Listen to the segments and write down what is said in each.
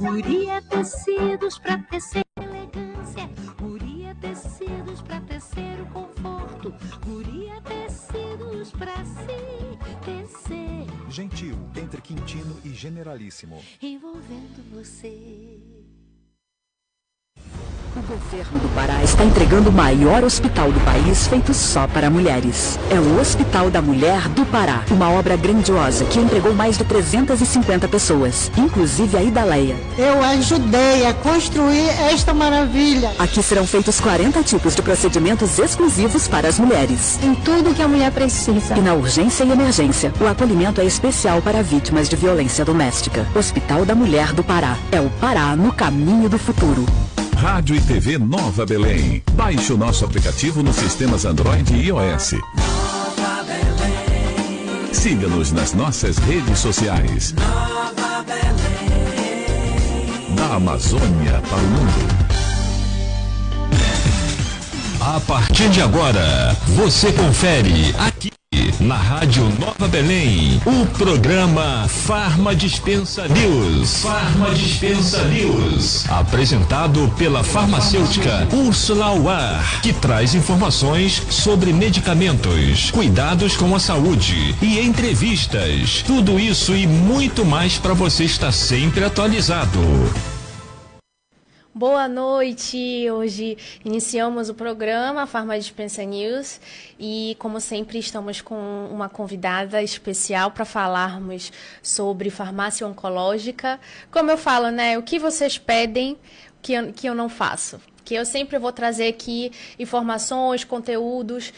Guria Tecidos pra tecer elegância, Guria Tecidos pra tecer o conforto, Guria Tecidos pra se tecer. Gentil, entre Quintino e Generalíssimo. Envolvendo você. O governo do Pará está entregando o maior hospital do país feito só para mulheres. É o Hospital da Mulher do Pará, uma obra grandiosa que empregou mais de 350 pessoas, inclusive a Idaleia. Eu ajudei a construir esta maravilha. Aqui serão feitos 40 tipos de procedimentos exclusivos para as mulheres. Em tudo que a mulher precisa. E na urgência e emergência, o acolhimento é especial para vítimas de violência doméstica. Hospital da Mulher do Pará. É o Pará no caminho do futuro. Rádio e TV Nova Belém. Baixe o nosso aplicativo nos sistemas Android e iOS. Nova Belém. Siga-nos nas nossas redes sociais. Nova Belém. Da Amazônia para o mundo. A partir de agora, você confere aqui na Rádio Nova Belém, o programa Farma Dispensa News. Farma Dispensa News. Apresentado pela farmacêutica Úrsula Auar, que traz informações sobre medicamentos, cuidados com a saúde e entrevistas. Tudo isso e muito mais para você estar sempre atualizado. Boa noite! Hoje iniciamos o programa Farma Dispensa News e, como sempre, estamos com uma convidada especial para falarmos sobre farmácia oncológica. Como eu falo, né? O que vocês pedem que eu não faço? Que eu sempre vou trazer aqui informações, conteúdos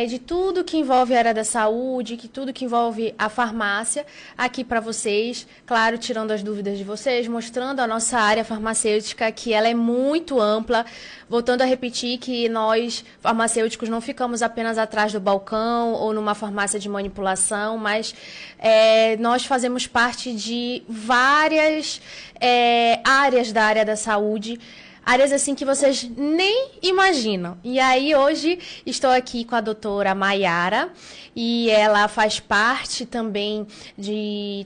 de tudo que envolve a área da saúde, que tudo que envolve a farmácia aqui para vocês, claro, tirando as dúvidas de vocês, mostrando a nossa área farmacêutica, que ela é muito ampla, voltando a repetir que nós, farmacêuticos, não ficamos apenas atrás do balcão ou numa farmácia de manipulação, mas nós fazemos parte de várias áreas da área da saúde, áreas assim que vocês nem imaginam. E aí hoje estou aqui com a doutora Maiara e ela faz parte também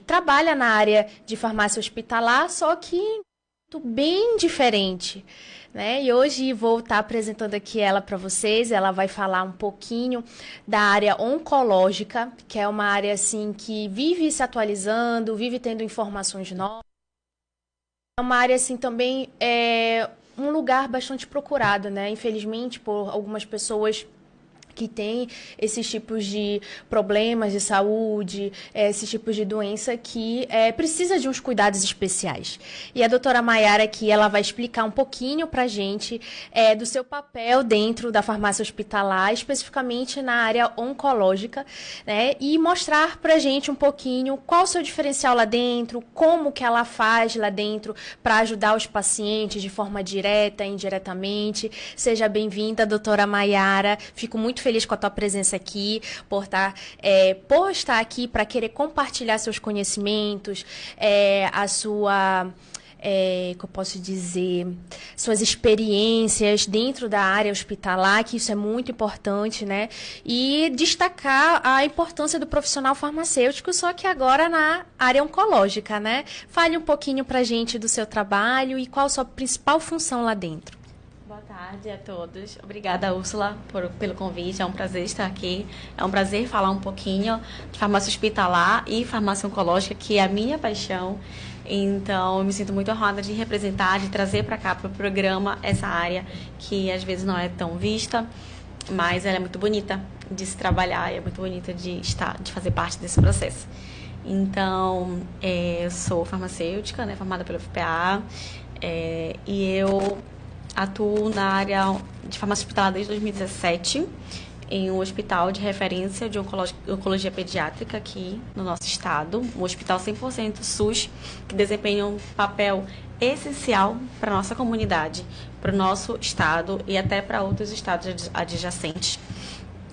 trabalha na área de farmácia hospitalar, só que bem diferente, né? E hoje vou estar apresentando aqui ela para vocês. Ela vai falar um pouquinho da área oncológica, que é uma área assim que vive se atualizando, vive tendo informações novas. É uma área assim também um lugar bastante procurado, né? Infelizmente, por algumas pessoas que têm esses tipos de problemas de saúde, esses tipos de doença que precisa de uns cuidados especiais. E a doutora Maiara aqui, ela vai explicar um pouquinho pra gente do seu papel dentro da farmácia hospitalar, especificamente na área oncológica, né? E mostrar pra gente um pouquinho qual o seu diferencial lá dentro, como que ela faz lá dentro para ajudar os pacientes de forma direta, indiretamente. Seja bem-vinda, doutora Maiara. Fico muito feliz com a tua presença aqui, por estar aqui para querer compartilhar seus conhecimentos, a sua, que eu posso dizer, suas experiências dentro da área hospitalar, que isso é muito importante, né? E destacar a importância do profissional farmacêutico, só que agora na área oncológica, né? Fale um pouquinho para a gente do seu trabalho e qual a sua principal função lá dentro. Boa tarde a todos. Obrigada, Úrsula, pelo convite. É um prazer estar aqui. É um prazer falar um pouquinho de farmácia hospitalar e farmácia oncológica, que é a minha paixão. Então, eu me sinto muito honrada de representar, de trazer para cá, para o programa, essa área que às vezes não é tão vista, mas ela é muito bonita de se trabalhar, é muito bonita de fazer parte desse processo. Então, eu sou farmacêutica, né, formada pela UFPA, e eu atuo na área de farmácia hospitalar desde 2017, em um hospital de referência de oncologia pediátrica aqui no nosso estado, um hospital 100% SUS, que desempenha um papel essencial para a nossa comunidade, para o nosso estado e até para outros estados adjacentes.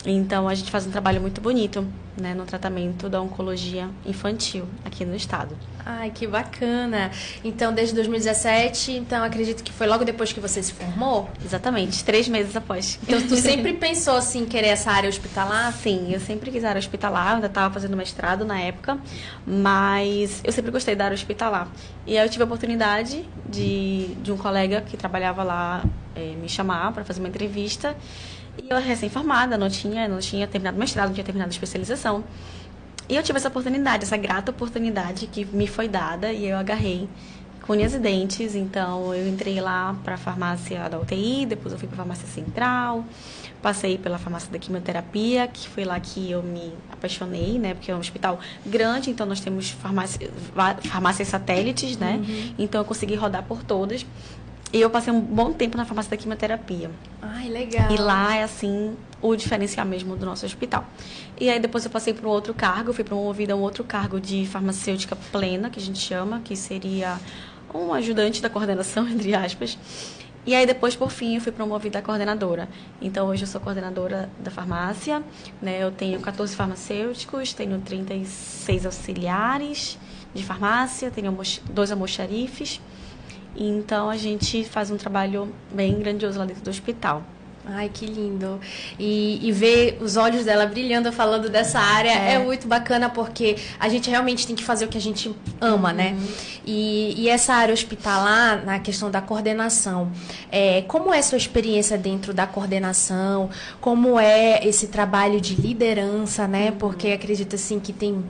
Então, a gente faz um trabalho muito bonito, né, no tratamento da oncologia infantil aqui no estado. Ai, que bacana. Então, desde 2017, então acredito que foi logo depois que você se formou? Exatamente, 3 meses após. Então, tu sempre pensou, assim, em querer essa área hospitalar? Sim, eu sempre quis área hospitalar, eu ainda estava fazendo mestrado na época, mas eu sempre gostei da área hospitalar. E aí eu tive a oportunidade de um colega que trabalhava lá me chamar para fazer uma entrevista. E eu recém-formada, não tinha terminado mestrado, não tinha terminado especialização. E eu tive essa oportunidade, essa grata oportunidade que me foi dada e eu agarrei com unhas e dentes. Então, eu entrei lá para a farmácia da UTI, depois eu fui para a farmácia central, passei pela farmácia da quimioterapia, que foi lá que eu me apaixonei, né? Porque é um hospital grande, então nós temos farmácias satélites, né? Então, eu consegui rodar por todas. E eu passei um bom tempo na farmácia da quimioterapia. Ai, legal. E lá é, assim, o diferencial mesmo do nosso hospital. E aí depois eu passei para um outro cargo, fui promovida a um outro cargo de farmacêutica plena, que a gente chama, que seria um ajudante da coordenação, entre aspas. E aí depois, por fim, eu fui promovida a coordenadora. Então, hoje eu sou coordenadora da farmácia, né? Eu tenho 14 farmacêuticos, tenho 36 auxiliares de farmácia, tenho 2 almoxarifes. Então, a gente faz um trabalho bem grandioso lá dentro do hospital. Ai, que lindo. E ver os olhos dela brilhando falando dessa área é muito bacana, porque a gente realmente tem que fazer o que a gente ama, né? E essa área hospitalar, na questão da coordenação, como é a sua experiência dentro da coordenação? Como é esse trabalho de liderança, né? Porque acredito, assim, que tem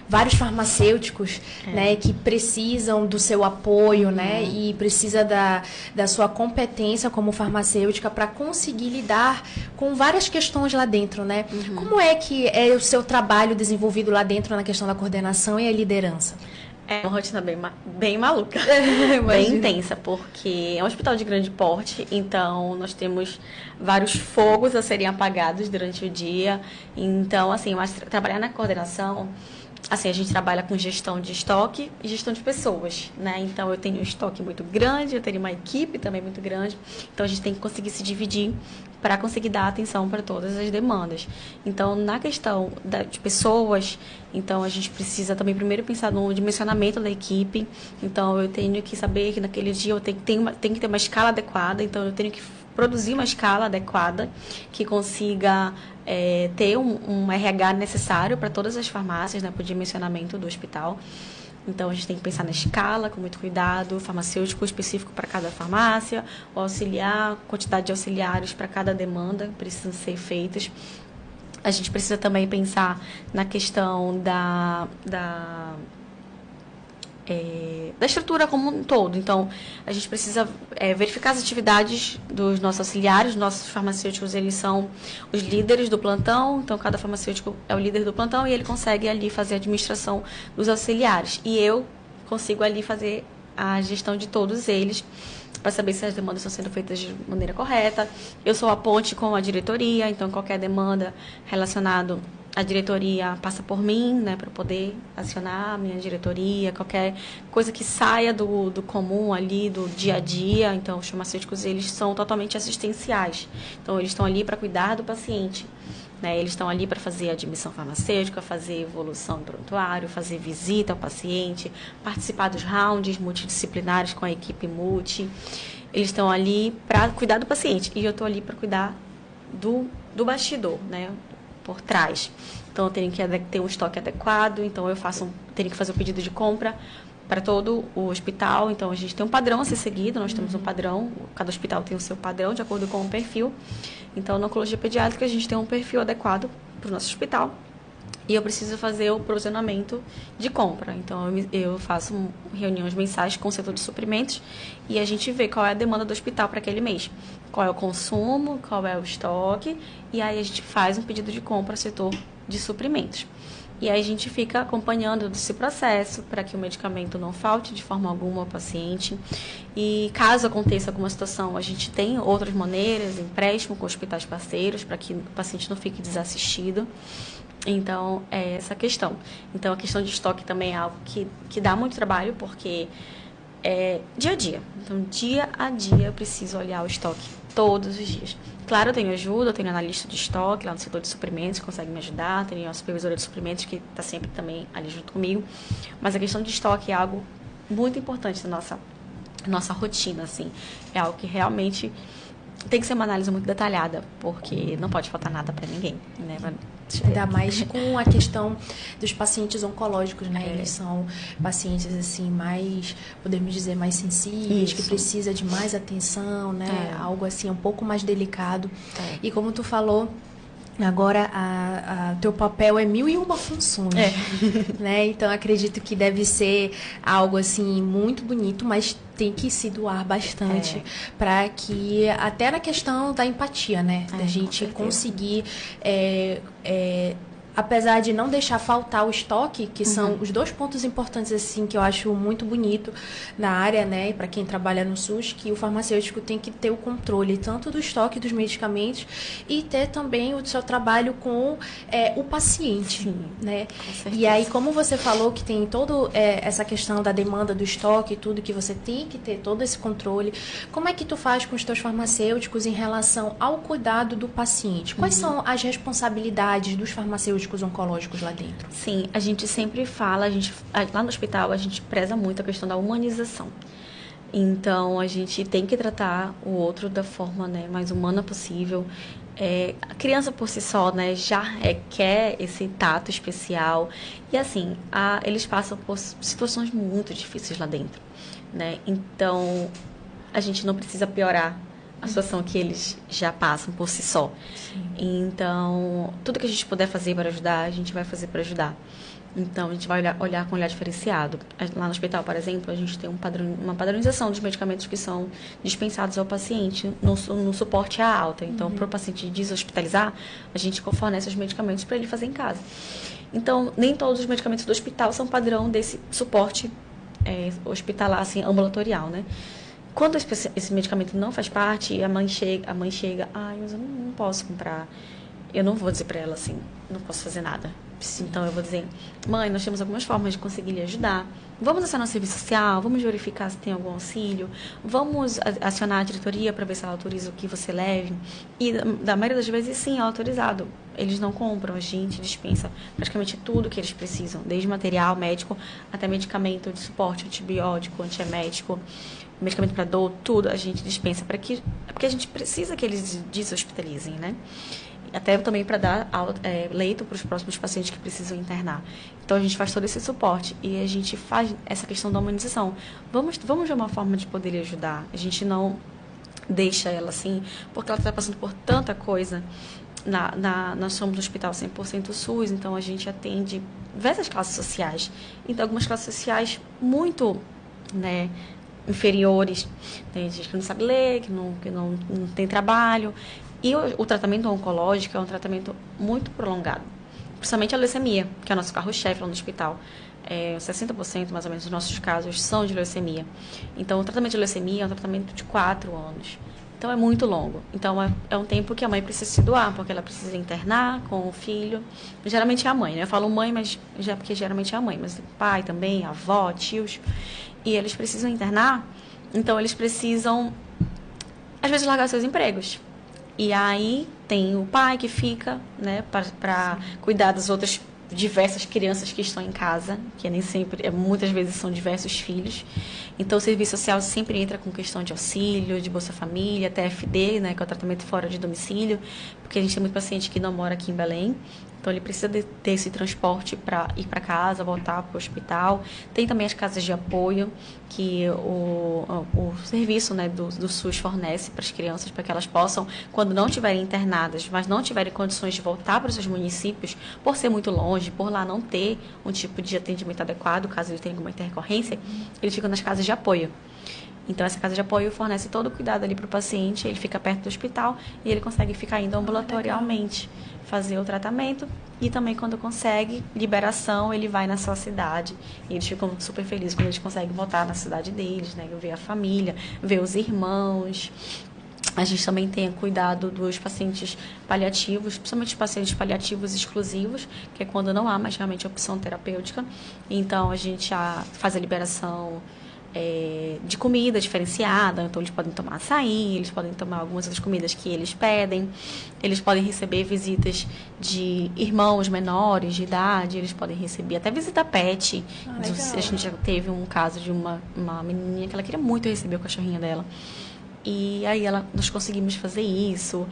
vários farmacêuticos, né, que precisam do seu apoio, né, e precisa da sua competência como farmacêutica para conseguir lidar com várias questões lá dentro, né? Como é que é o seu trabalho desenvolvido lá dentro na questão da coordenação e a liderança? É uma rotina bem maluca, bem intensa, porque é um hospital de grande porte, então nós temos vários fogos a serem apagados durante o dia. Então, assim, mas trabalhar na coordenação, assim, a gente trabalha com gestão de estoque e gestão de pessoas, né? Então, eu tenho um estoque muito grande, eu tenho uma equipe também muito grande. Então, a gente tem que conseguir se dividir para conseguir dar atenção para todas as demandas. Então, na questão de pessoas, então, a gente precisa também primeiro pensar no dimensionamento da equipe. Então, eu tenho que saber que naquele dia eu tenho que ter uma escala adequada. Então, eu tenho que produzir uma escala adequada que consiga ter um RH necessário para todas as farmácias, né, para o dimensionamento do hospital. Então, a gente tem que pensar na escala, com muito cuidado, farmacêutico específico para cada farmácia, o auxiliar, quantidade de auxiliares para cada demanda que precisam ser feitas. A gente precisa também pensar na questão da estrutura como um todo. Então, a gente precisa verificar as atividades dos nossos auxiliares. Nossos farmacêuticos, eles são os líderes do plantão. Então, cada farmacêutico é o líder do plantão e ele consegue ali fazer a administração dos auxiliares. E eu consigo ali fazer a gestão de todos eles para saber se as demandas estão sendo feitas de maneira correta. Eu sou a ponte com a diretoria, então qualquer demanda relacionada à diretoria passa por mim, né, para poder acionar a minha diretoria, qualquer coisa que saia do comum ali, do dia a dia. Então, os farmacêuticos, eles são totalmente assistenciais. Então, eles estão ali para cuidar do paciente, né? Eles estão ali para fazer admissão farmacêutica, fazer evolução do prontuário, fazer visita ao paciente, participar dos rounds multidisciplinares com a equipe multi. Eles estão ali para cuidar do paciente e eu estou ali para cuidar do bastidor, né, por trás. Então, eu tenho que ter um estoque adequado, então eu tenho que fazer o pedido de compra para todo o hospital. Então, a gente tem um padrão a ser seguido, nós temos um padrão, cada hospital tem o seu padrão de acordo com o perfil. Então, na oncologia pediátrica, a gente tem um perfil adequado para o nosso hospital e eu preciso fazer o provisionamento de compra. Então, eu faço reuniões mensais com o setor de suprimentos e a gente vê qual é a demanda do hospital para aquele mês, qual é o consumo, qual é o estoque, e aí a gente faz um pedido de compra ao setor de suprimentos. E aí a gente fica acompanhando esse processo para que o medicamento não falte de forma alguma ao paciente. E caso aconteça alguma situação, a gente tem outras maneiras, empréstimo com hospitais parceiros, para que o paciente não fique desassistido. Então, é essa questão. Então, a questão de estoque também é algo que dá muito trabalho, porque dia a dia. Então, dia a dia, eu preciso olhar o estoque todos os dias. Claro, eu tenho ajuda, eu tenho analista de estoque lá no setor de suprimentos, que consegue me ajudar, tenho a supervisora de suprimentos, que está sempre também ali junto comigo. Mas a questão de estoque é algo muito importante na nossa rotina, assim. É algo que realmente tem que ser uma análise muito detalhada, porque não pode faltar nada para ninguém, né? Ainda mais com a questão dos pacientes oncológicos, né? Eles são pacientes, assim, mais, podemos dizer, mais sensíveis, que precisa de mais atenção, né? Algo, assim, um pouco mais delicado. E como tu falou, agora teu papel é 1001 funções, né? Então, acredito que deve ser algo, assim, muito bonito, mas tem que se doar bastante para que, até na questão da empatia, né? Da gente conseguir, apesar de não deixar faltar o estoque, que são os dois pontos importantes, assim, que eu acho muito bonito na área, né? Para quem trabalha no SUS, que o farmacêutico tem que ter o controle tanto do estoque dos medicamentos e ter também o seu trabalho com o paciente, né? E aí, como você falou que tem toda essa questão da demanda do estoque e tudo, que você tem que ter todo esse controle, como é que tu faz com os teus farmacêuticos em relação ao cuidado do paciente? Quais são as responsabilidades dos farmacêuticos oncológicos lá dentro? Sim, a gente sempre fala, lá no hospital a gente preza muito a questão da humanização. Então, a gente tem que tratar o outro da forma, né, mais humana possível. A criança por si só, né, já requer esse tato especial. E assim, eles passam por situações muito difíceis lá dentro, né? Então, a gente não precisa piorar a situação que eles já passam por si só. Então, tudo que a gente puder fazer para ajudar, a gente vai fazer para ajudar. Então, a gente vai olhar com um olhar diferenciado. Lá no hospital, por exemplo, a gente tem uma padronização dos medicamentos que são dispensados ao paciente no suporte à alta. Então, para o paciente deshospitalizar, a gente fornece os medicamentos para ele fazer em casa. Então, nem todos os medicamentos do hospital são padrão desse suporte hospitalar, assim, ambulatorial, né? Quando esse medicamento não faz parte, a mãe chega, mas eu não posso comprar. Eu não vou dizer para ela assim, não posso fazer nada. Então, eu vou dizer, mãe, nós temos algumas formas de conseguir lhe ajudar. Vamos acionar o serviço social, vamos verificar se tem algum auxílio, vamos acionar a diretoria para ver se ela autoriza o que você leve. E, da maioria das vezes, sim, é autorizado. Eles não compram, a gente dispensa praticamente tudo que eles precisam, desde material médico até medicamento de suporte, antibiótico, antiemético, medicamento para dor, tudo a gente dispensa, porque a gente precisa que eles deshospitalizem, né? Até também para dar leito para os próximos pacientes que precisam internar. Então, a gente faz todo esse suporte e a gente faz essa questão da humanização. Vamos ver uma forma de poder ajudar. A gente não deixa ela assim, porque ela está passando por tanta coisa. Nós somos um hospital 100% SUS, então a gente atende diversas classes sociais. Então, algumas classes sociais muito, né, inferiores. Tem gente que não sabe ler, que não tem trabalho. E o tratamento oncológico é um tratamento muito prolongado. Principalmente a leucemia, que é o nosso carro-chefe lá no hospital. 60% mais ou menos dos nossos casos são de leucemia. Então, o tratamento de leucemia é um tratamento de 4 anos. Então, é muito longo. Então, é um tempo que a mãe precisa se doar, porque ela precisa internar com o filho. Geralmente é a mãe, né? Eu falo mãe, mas porque geralmente é a mãe. Mas o pai também, a avó, tios. E eles precisam internar. Então, eles precisam, às vezes, largar seus empregos. E aí tem o pai que fica, né, para cuidar das outras diversas crianças que estão em casa, que nem sempre, muitas vezes são diversos filhos. Então, o serviço social sempre entra com questão de auxílio, de Bolsa Família, TFD, né, que é o tratamento fora de domicílio, porque a gente tem muito paciente que não mora aqui em Belém. Então, ele precisa ter esse transporte para ir para casa, voltar para o hospital. Tem também as casas de apoio, que o serviço, né, do SUS fornece para as crianças, para que elas possam, quando não estiverem internadas, mas não tiverem condições de voltar para os seus municípios, por ser muito longe, por lá não ter um tipo de atendimento adequado, caso ele tenha alguma intercorrência, eles ficam nas casas de apoio. Então, essa casa de apoio fornece todo o cuidado ali para o paciente, ele fica perto do hospital e ele consegue ficar indo ambulatorialmente fazer o tratamento. E também, quando consegue liberação, ele vai na sua cidade. E eles ficam super felizes quando eles conseguem voltar na cidade deles, né? Ver a família, ver os irmãos. A gente também tem cuidado dos pacientes paliativos, principalmente os pacientes paliativos exclusivos, que é quando não há mais realmente opção terapêutica. Então, a gente faz a liberação de comida diferenciada, então eles podem tomar açaí, eles podem tomar algumas outras comidas que eles pedem, eles podem receber visitas de irmãos menores de idade, eles podem receber até visita pet. A gente já teve um caso de uma menininha que ela queria muito receber o cachorrinho dela, e aí nós conseguimos fazer isso,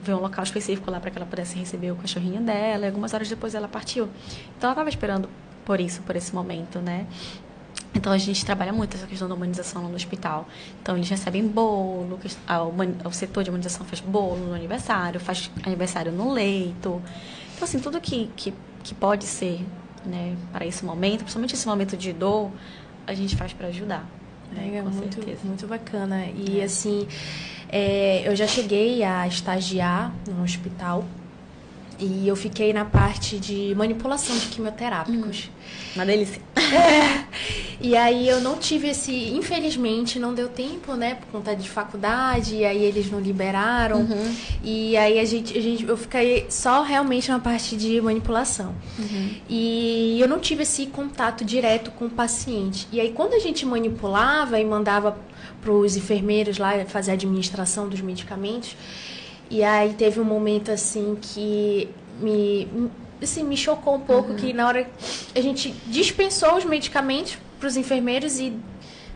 ver um local específico lá para que ela pudesse receber o cachorrinho dela, e algumas horas depois ela partiu. Então ela estava esperando por esse momento, né? Então, a gente trabalha muito essa questão da humanização no hospital. Então, eles recebem bolo, o setor de humanização faz bolo no aniversário, faz aniversário no leito. Então, assim, tudo que pode ser, né, para esse momento, principalmente esse momento de dor, a gente faz para ajudar. Né, com certeza. Muito bacana. E, assim, eu já cheguei a estagiar no hospital. E eu fiquei na parte de manipulação de quimioterápicos. Uma delícia. E aí eu não tive infelizmente, não deu tempo, né, por conta de faculdade, e aí eles não liberaram. E aí eu fiquei só realmente na parte de manipulação. E eu não tive esse contato direto com o paciente. E aí quando a gente manipulava e mandava para os enfermeiros lá fazer a administração dos medicamentos, e aí teve um momento assim que me chocou um pouco, que na hora a gente dispensou os medicamentos para os enfermeiros e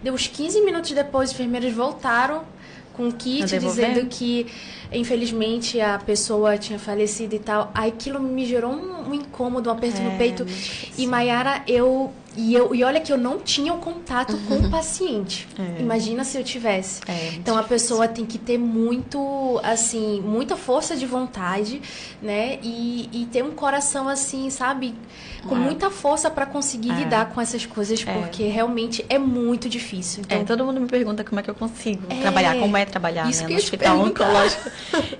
deu uns 15 minutos depois os enfermeiros voltaram com o kit dizendo que infelizmente a pessoa tinha falecido e tal. Aí aquilo me gerou um incômodo, um aperto no peito. E Maiara, e olha que eu não tinha o contato com o paciente. Imagina se eu tivesse. Então a pessoa tem que ter muita força de vontade, né? E ter um coração assim, sabe? Com muita força para conseguir lidar com essas coisas, porque realmente é muito difícil. Então, todo mundo me pergunta como é que eu consigo trabalhar, como é trabalhar, né, no hospital oncológico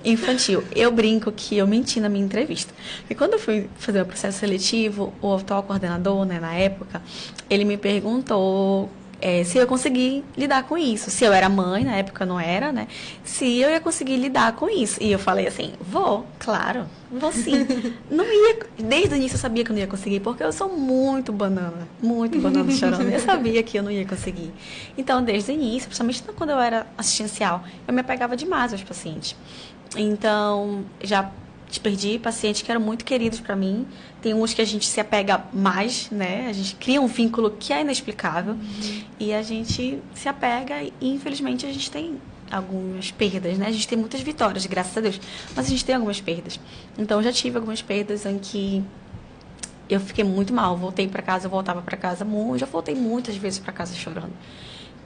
infantil. Eu brinco que eu menti na minha entrevista. E quando eu fui fazer o processo seletivo, o atual coordenador, né, na época, ele me perguntou se eu consegui lidar com isso. Se eu era mãe, na época eu não era, né? Se eu ia conseguir lidar com isso. E eu falei assim, claro, vou sim. Não ia, desde o início eu sabia que eu não ia conseguir, porque eu sou muito banana chorando. Eu sabia que eu não ia conseguir. Então, desde o início, principalmente quando eu era assistencial, eu me apegava demais aos pacientes. Então, já perdi pacientes que eram muito queridos para mim. Tem uns que a gente se apega mais, né? A gente cria um vínculo que é inexplicável. E a gente se apega e, infelizmente, a gente tem algumas perdas, né? A gente tem muitas vitórias, graças a Deus. Mas a gente tem algumas perdas. Então, eu já tive algumas perdas em que eu fiquei muito mal. Voltei para casa, eu voltava para casa muito. Já voltei muitas vezes para casa chorando.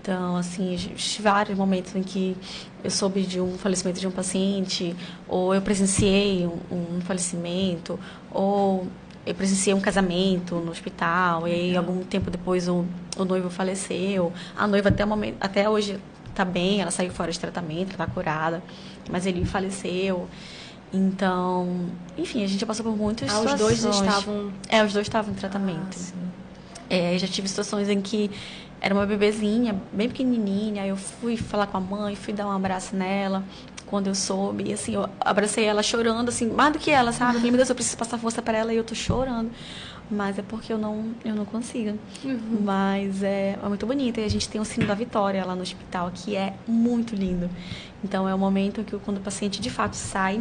Então, assim, vários momentos em que eu soube de um falecimento de um paciente, ou eu presenciei um falecimento, ou eu presenciei um casamento no hospital, e aí, algum tempo depois o noivo faleceu. A noiva até hoje está bem, ela saiu fora de tratamento, está curada, mas ele faleceu. Então, enfim, a gente já passou por muitas situações. Os dois estavam... os dois estavam em tratamento. Já tive situações em que era uma bebezinha, bem pequenininha, aí eu fui falar com a mãe, fui dar um abraço nela, quando eu soube, e assim, eu abracei ela chorando, assim, mais do que ela, sabe? Eu falei, meu Deus, eu preciso passar força para ela e eu tô chorando. Mas é porque eu não consigo. Mas é muito bonito. E a gente tem o sino da vitória lá no hospital, que é muito lindo. Então, é o momento que quando o paciente, de fato, sai,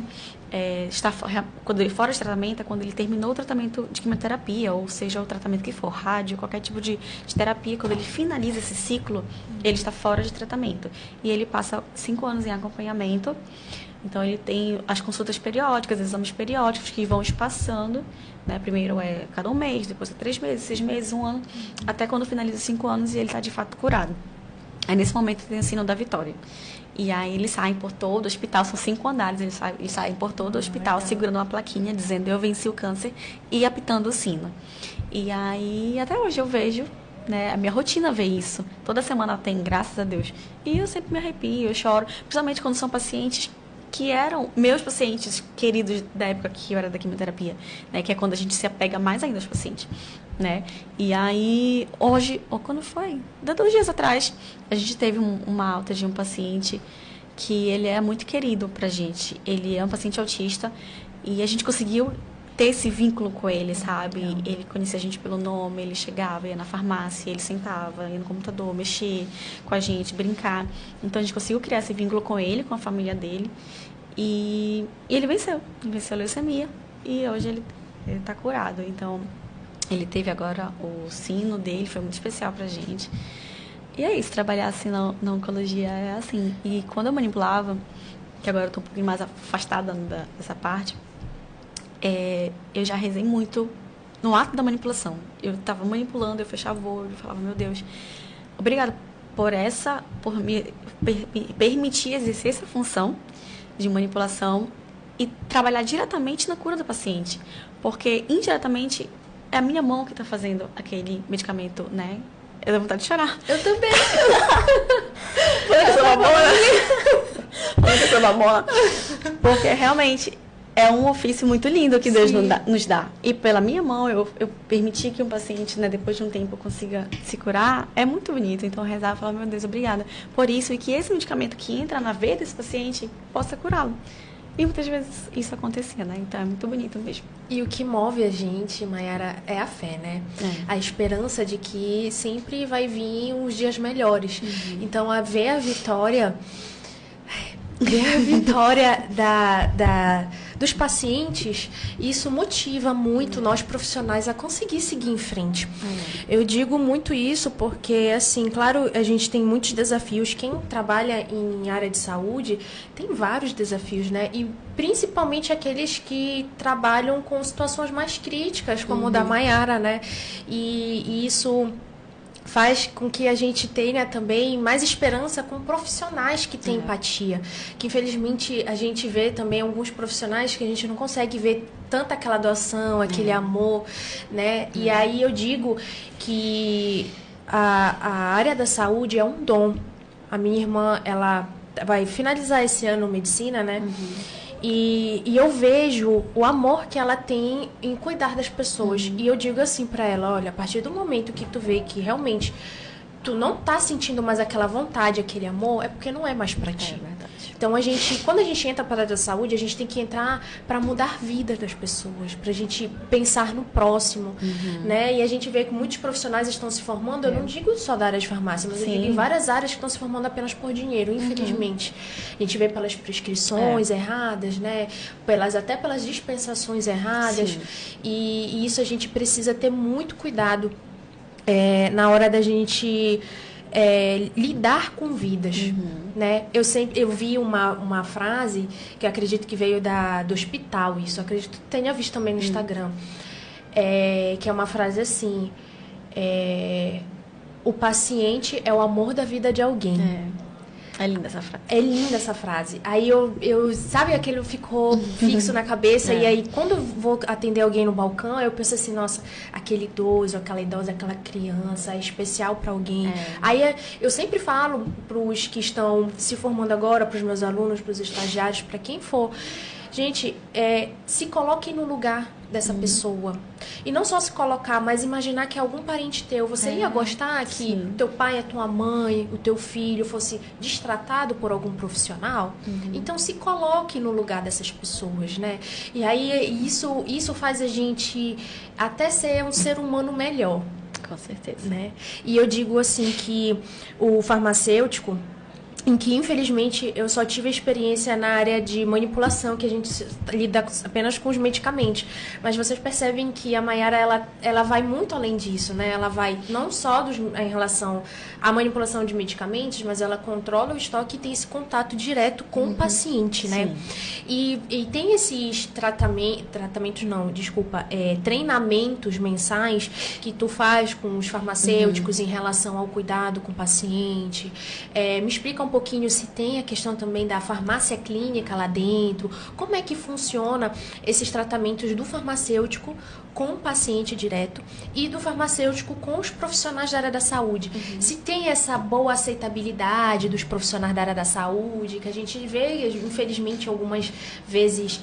quando ele fora de tratamento, é quando ele terminou o tratamento de quimioterapia, ou seja, o tratamento que for, rádio, qualquer tipo de terapia, quando ele finaliza esse ciclo, ele está fora de tratamento. E ele passa 5 anos em acompanhamento. Então, ele tem as consultas periódicas, exames periódicos que vão espaçando, né? Primeiro é cada 1 mês, depois é 3 meses, 6 meses, 1 ano, até quando finaliza 5 anos e ele está de fato curado. Aí, nesse momento, tem o sino da vitória. E aí, eles saem por todo o hospital, são 5 andares, eles saem por todo o hospital, segurando uma plaquinha, dizendo, eu venci o câncer, e apitando o sino. E aí, até hoje eu vejo, né, a minha rotina vê isso. Toda semana tem, graças a Deus. E eu sempre me arrepio, eu choro, principalmente quando são pacientes que eram meus pacientes queridos da época que eu era da quimioterapia, né? Que é quando a gente se apega mais ainda aos pacientes, né? E aí, hoje, ou quando foi? 2 dias atrás, a gente teve uma alta de um paciente que ele é muito querido pra gente. Ele é um paciente autista e a gente conseguiu ter esse vínculo com ele, sabe? Ele conhecia a gente pelo nome, ele chegava, ia na farmácia, ele sentava, ia no computador, mexer com a gente, brincar. Então, a gente conseguiu criar esse vínculo com ele, com a família dele. E ele venceu a leucemia. E hoje ele está curado. Então, ele teve agora o sino dele, foi muito especial pra gente. E é isso, trabalhar assim na oncologia é assim. E quando eu manipulava, que agora eu tô um pouquinho mais afastada dessa parte, eu já rezei muito no ato da manipulação. Eu estava manipulando, eu fechava o olho, eu falava, meu Deus, obrigada por me permitir exercer essa função de manipulação e trabalhar diretamente na cura do paciente. Porque, indiretamente, é a minha mão que está fazendo aquele medicamento, né? Eu dou vontade de chorar. Eu também. Porque realmente é um ofício muito lindo que Deus nos dá. E pela minha mão, eu permitir que um paciente, né, depois de um tempo, consiga se curar, é muito bonito. Então, rezar e falar, meu Deus, obrigada por isso. E que esse medicamento que entra na veia desse paciente possa curá-lo. E muitas vezes isso acontecia, né? Então, é muito bonito mesmo. E o que move a gente, Mayara, é a fé, né? A esperança de que sempre vai vir uns dias melhores. Então, ver a vitória dos pacientes, isso motiva muito nós profissionais a conseguir seguir em frente. Eu digo muito isso porque, assim, claro, a gente tem muitos desafios. Quem trabalha em área de saúde tem vários desafios, né? E principalmente aqueles que trabalham com situações mais críticas, como o da Mayara, né? E isso faz com que a gente tenha também mais esperança com profissionais que têm empatia. Que, infelizmente, a gente vê também alguns profissionais que a gente não consegue ver tanta aquela doação, aquele amor, né? E aí eu digo que a área da saúde é um dom. A minha irmã, ela vai finalizar esse ano medicina, né? E eu vejo o amor que ela tem em cuidar das pessoas. E eu digo assim pra ela, olha, a partir do momento que tu vê que realmente tu não tá sentindo mais aquela vontade, aquele amor, é porque não é mais pra ti. É verdade. Então, quando a gente entra para a área da saúde, a gente tem que entrar para mudar a vida das pessoas, pra gente pensar no próximo, né? E a gente vê que muitos profissionais estão se formando, eu não digo só da área de farmácia, mas eu digo em várias áreas que estão se formando apenas por dinheiro, infelizmente. A gente vê pelas prescrições erradas, né? Até pelas dispensações erradas. E isso a gente precisa ter muito cuidado na hora da gente lidar com vidas, né? Eu vi uma frase que eu acredito que veio do hospital, isso, eu acredito que tenha visto também no Instagram, que é uma frase assim, o paciente é o amor da vida de alguém. É linda essa frase. É linda essa frase. Aí sabe, aquilo ficou fixo na cabeça. E aí, quando eu vou atender alguém no balcão, eu penso assim, nossa, aquele idoso, aquela idosa, aquela criança é especial para alguém. Aí eu sempre falo pros que estão se formando agora, pros meus alunos, pros estagiários, para quem for, gente, se coloquem no lugar dessa pessoa. E não só se colocar, mas imaginar que algum parente teu, você ia gostar que teu pai, a tua mãe, o teu filho fosse destratado por algum profissional? Então se coloque no lugar dessas pessoas, né? E aí isso faz a gente até ser um ser humano melhor. Com certeza. Né? E eu digo assim que o farmacêutico, em que, infelizmente, eu só tive a experiência na área de manipulação, que a gente lida apenas com os medicamentos. Mas vocês percebem que a Mayara, ela vai muito além disso, né? Ela vai não só em relação à manipulação de medicamentos, mas ela controla o estoque e tem esse contato direto com o paciente, né? E tem esses treinamentos mensais que tu faz com os farmacêuticos em relação ao cuidado com o paciente. Me explica um pouquinho se tem a questão também da farmácia clínica lá dentro, como é que funciona esses tratamentos do farmacêutico com o paciente direto e do farmacêutico com os profissionais da área da saúde. Se tem essa boa aceitabilidade dos profissionais da área da saúde, que a gente vê, infelizmente, algumas vezes,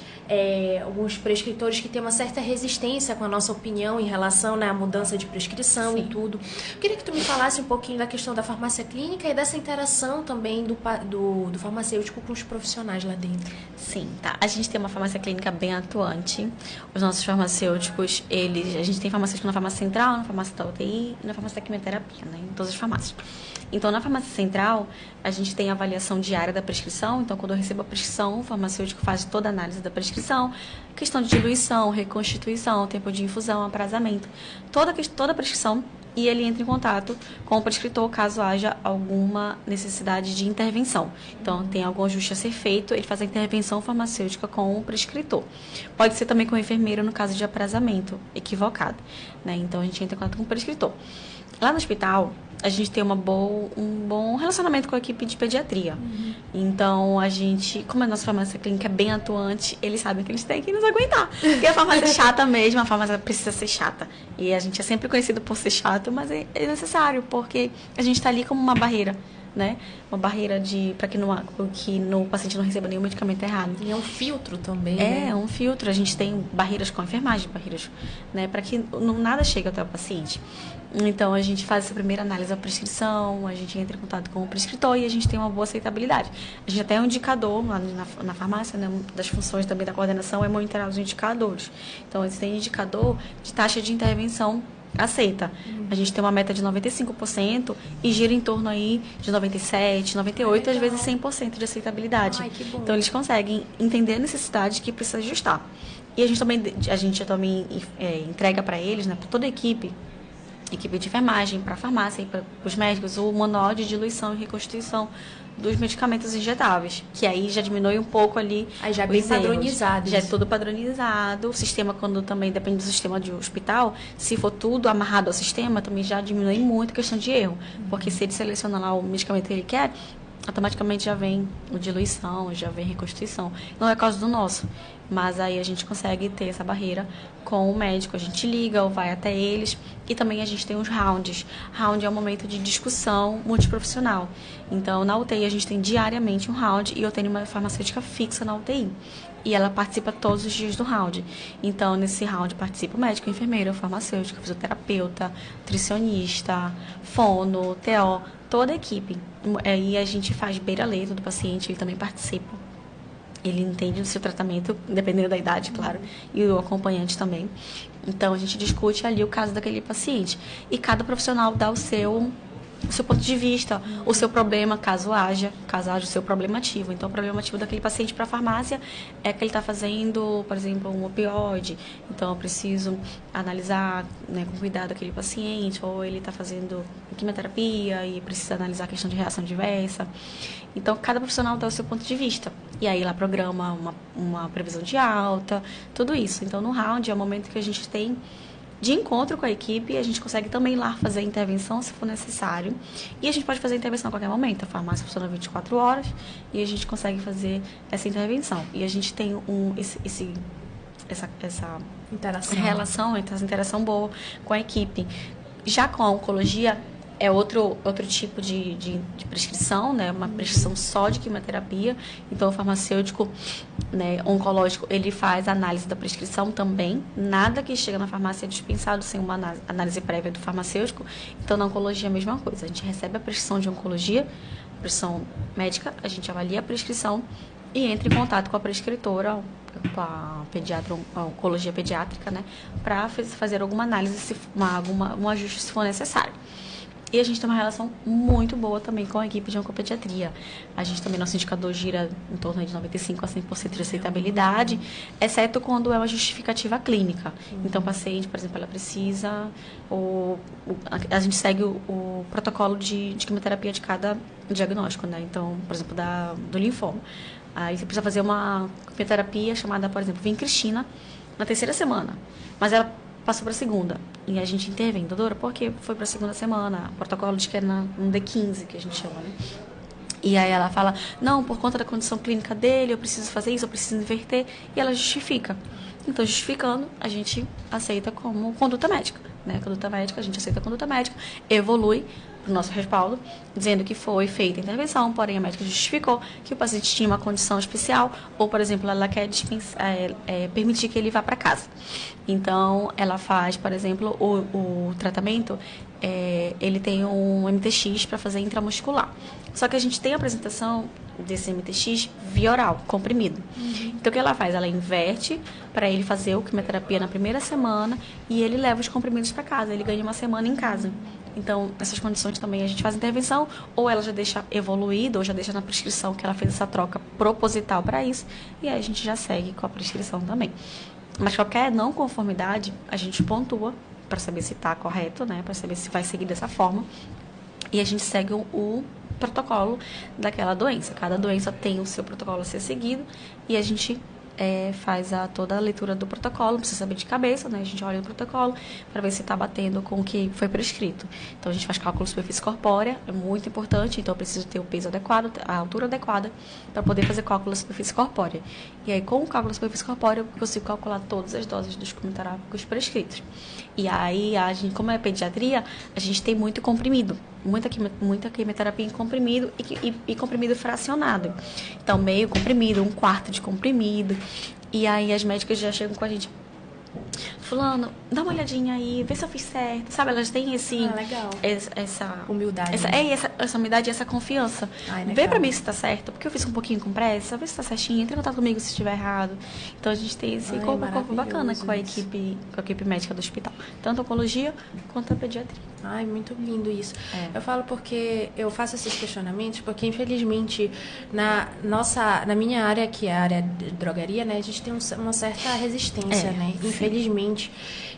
alguns prescritores que têm uma certa resistência com a nossa opinião em relação, né, à mudança de prescrição e tudo. Eu queria que tu me falasse um pouquinho da questão da farmácia clínica e dessa interação também também do farmacêutico com os profissionais lá dentro. Sim, tá. A gente tem uma farmácia clínica bem atuante. Os nossos farmacêuticos, a gente tem farmacêutico na farmácia central, na farmácia da UTI e na farmácia da quimioterapia, né? Em todas as farmácias. Então, na farmácia central, a gente tem a avaliação diária da prescrição. Então, quando eu recebo a prescrição, o farmacêutico faz toda a análise da prescrição, questão de diluição, reconstituição, tempo de infusão, aprazamento, toda a prescrição, e ele entra em contato com o prescritor caso haja alguma necessidade de intervenção. Então, tem algum ajuste a ser feito, ele faz a intervenção farmacêutica com o prescritor. Pode ser também com o enfermeiro no caso de aprazamento equivocado, né? Então, a gente entra em contato com o prescritor. Lá no hospital, a gente tem um bom relacionamento com a equipe de pediatria. Então, a gente, como a nossa farmácia clínica é bem atuante, eles sabem que eles têm que nos aguentar. Porque a farmácia é chata mesmo, a farmácia precisa ser chata. E a gente é sempre conhecido por ser chato, mas é necessário, porque a gente está ali como uma barreira, né? Uma barreira para que o paciente não receba nenhum medicamento errado. E é um filtro também, né? É um filtro. A gente tem barreiras com a enfermagem, barreiras, né? Para que nada chegue até o paciente. Então, a gente faz essa primeira análise da prescrição, a gente entra em contato com o prescritor e a gente tem uma boa aceitabilidade. A gente até tem um indicador lá na farmácia, né? Das funções também da coordenação é monitorar os indicadores. Então, eles têm indicador de taxa de intervenção aceita. A gente tem uma meta de 95% e gira em torno aí de 97%, 98%, às vezes 100% de aceitabilidade. Ai, que bom. Então, eles conseguem entender a necessidade que precisa ajustar. E a gente também entrega para eles, né, para toda a equipe de enfermagem, para a farmácia e para os médicos, o manual de diluição e reconstituição dos medicamentos injetáveis, que aí já diminui um pouco ali. Aí já é bem padronizado. Já é tudo padronizado. O sistema, quando também depende do sistema de hospital, se for tudo amarrado ao sistema, também já diminui muito a questão de erro. Porque se ele seleciona lá o medicamento que ele quer, automaticamente já vem diluição, já vem reconstituição. Não é causa do nosso, mas aí a gente consegue ter essa barreira com o médico. A gente liga ou vai até eles. E também a gente tem os rounds. Round é um momento de discussão multiprofissional. Então, na UTI a gente tem diariamente um round e eu tenho uma farmacêutica fixa na UTI. E ela participa todos os dias do round. Então, nesse round participa o médico, o enfermeiro, o farmacêutico, o fisioterapeuta, nutricionista, fono, TO, toda a equipe. E a gente faz beira-leito do paciente, ele também participa. Ele entende do seu tratamento, dependendo da idade, claro, e o acompanhante também. Então, a gente discute ali o caso daquele paciente. E cada profissional dá o seu ponto de vista, o seu problema, caso haja o seu problema ativo. Então, o problema ativo daquele paciente para a farmácia é que ele está fazendo, por exemplo, um opioide. Então, eu preciso analisar, né, com cuidado aquele paciente, ou ele está fazendo quimioterapia e precisa analisar a questão de reação adversa. Então, cada profissional dá o seu ponto de vista. E aí, lá programa uma previsão de alta, tudo isso. Então, no round é o momento que a gente tem de encontro com a equipe, a gente consegue também ir lá fazer a intervenção se for necessário. E a gente pode fazer a intervenção a qualquer momento. A farmácia funciona 24 horas e a gente consegue fazer essa intervenção. E a gente tem essa relação, essa interação boa com a equipe. Já com a oncologia, é outro tipo de prescrição, né? Uma prescrição só de quimioterapia. Então, o farmacêutico, né, oncológico, ele faz a análise da prescrição também. Nada que chega na farmácia é dispensado sem uma análise prévia do farmacêutico. Então, na oncologia é a mesma coisa. A gente recebe a prescrição de oncologia, prescrição médica, a gente avalia a prescrição e entra em contato com a prescritora, com a pediatra, a oncologia pediátrica, né? Para fazer alguma análise, um ajuste se for necessário. E a gente tem uma relação muito boa também com a equipe de oncopediatria. A gente também, nosso indicador gira em torno de 95% a 100% de aceitabilidade, exceto quando é uma justificativa clínica. Então, o paciente, por exemplo, ela precisa... a gente segue o protocolo de quimioterapia de cada diagnóstico, né? Então, por exemplo, do linfoma. Aí você precisa fazer uma quimioterapia chamada, por exemplo, vincristina, na 3ª semana. Mas ela passou para a 2ª. E a gente intervém, doutora, porque foi para a 2ª semana. O protocolo diz que é um D15, que a gente chama, né? E aí ela fala, não, por conta da condição clínica dele, eu preciso fazer isso, eu preciso inverter. E ela justifica. Então, justificando, a gente aceita como conduta médica, né? Conduta médica, a gente aceita a conduta médica, evolui para o nosso respaldo, dizendo que foi feita a intervenção, porém a médica justificou que o paciente tinha uma condição especial, ou, por exemplo, ela quer permitir que ele vá para casa. Então, ela faz, por exemplo, o tratamento ele tem um MTX para fazer intramuscular. Só que a gente tem a apresentação desse MTX via oral, comprimido. Então, o que ela faz? Ela inverte para ele fazer a quimioterapia na primeira semana e ele leva os comprimidos para casa. Ele ganha uma semana em casa. Então, nessas condições também a gente faz intervenção, ou ela já deixa evoluído, ou já deixa na prescrição que ela fez essa troca proposital para isso, e aí a gente já segue com a prescrição também. Mas qualquer não conformidade, a gente pontua para saber se está correto, né? Para saber se vai seguir dessa forma. E a gente segue o protocolo daquela doença. Cada doença tem o seu protocolo a ser seguido e a gente faz toda a leitura do protocolo, não precisa saber de cabeça, né? A gente olha o protocolo para ver se está batendo com o que foi prescrito. Então, a gente faz cálculo de superfície corpórea, é muito importante, então eu preciso ter o peso adequado, a altura adequada, para poder fazer cálculo da superfície corpórea. E aí, com o cálculo da superfície corpórea, eu consigo calcular todas as doses dos quimioterápicos prescritos. E aí, como é pediatria, a gente tem muito comprimido, muita quimioterapia em comprimido e comprimido fracionado. Então, meio comprimido, um quarto de comprimido. E aí, as médicas já chegam com a gente: fulano, dá uma olhadinha aí, vê se eu fiz certo. Sabe, elas têm legal. essa humildade. Essa humildade e essa confiança. Vê pra mim se tá certo, porque eu fiz um pouquinho com pressa, vê se tá certinho, entra em contato comigo se estiver errado. Então a gente tem esse corpo bacana com a equipe médica do hospital. Tanto a oncologia quanto a pediatria. Ai, muito lindo isso. Eu falo porque eu faço esses questionamentos, porque infelizmente na minha área, que é a área de drogaria, né, a gente tem uma certa resistência, né? Infelizmente.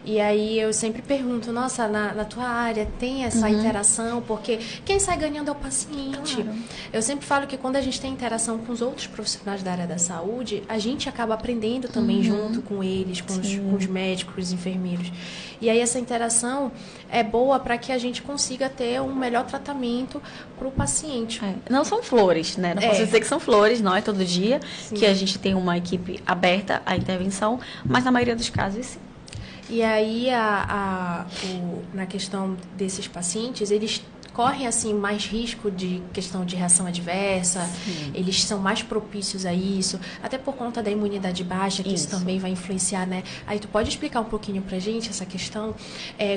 E aí eu sempre pergunto: nossa, na tua área tem essa interação? Porque quem sai ganhando é o paciente. Claro. Eu sempre falo que quando a gente tem interação com os outros profissionais da área da saúde, a gente acaba aprendendo também junto com eles, com os médicos, os enfermeiros. E aí essa interação é boa para que a gente consiga ter um melhor tratamento para o paciente. Não são flores, né? Não posso dizer que são flores, não é todo dia que a gente tem uma equipe aberta à intervenção, mas na maioria dos casos, sim. E aí, na questão desses pacientes, eles correm assim mais risco de questão de reação adversa, eles são mais propícios a isso, até por conta da imunidade baixa, que isso também vai influenciar, né? Aí tu pode explicar um pouquinho pra gente essa questão?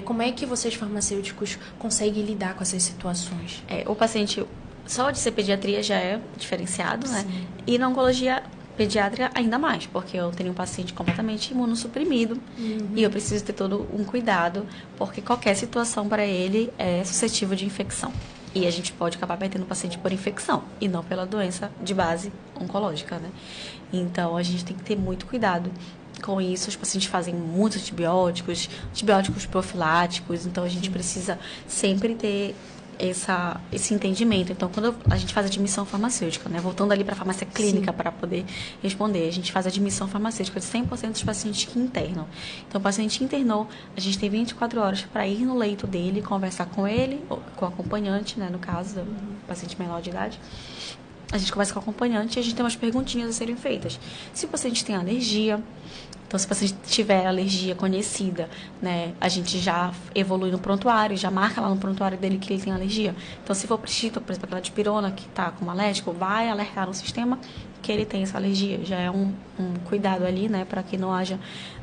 Como é que vocês farmacêuticos conseguem lidar com essas situações? O paciente, só de ser pediatria já é diferenciado, né? E na oncologia pediátrica ainda mais, porque eu tenho um paciente completamente imunossuprimido e eu preciso ter todo um cuidado, porque qualquer situação para ele é suscetível de infecção. E a gente pode acabar perdendo o paciente por infecção e não pela doença de base oncológica, né? Então, a gente tem que ter muito cuidado com isso. Os pacientes fazem muitos antibióticos profiláticos, então a gente precisa sempre ter esse entendimento. Então, quando a gente faz admissão farmacêutica, né? Voltando ali para a farmácia clínica para poder responder, a gente faz admissão farmacêutica de 100% dos pacientes que internam. Então, o paciente internou, a gente tem 24 horas para ir no leito dele, conversar com ele, ou com o acompanhante, né? No caso do paciente menor de idade. A gente conversa com o acompanhante e a gente tem umas perguntinhas a serem feitas. Se o paciente tem alergia, então, se o paciente tiver alergia conhecida, né, a gente já evolui no prontuário, já marca lá no prontuário dele que ele tem alergia. Então, se for prescrito, por exemplo, aquela dipirona que está como alérgico, vai alertar no sistema que ele tem essa alergia. Já é um cuidado ali, né, para que não haja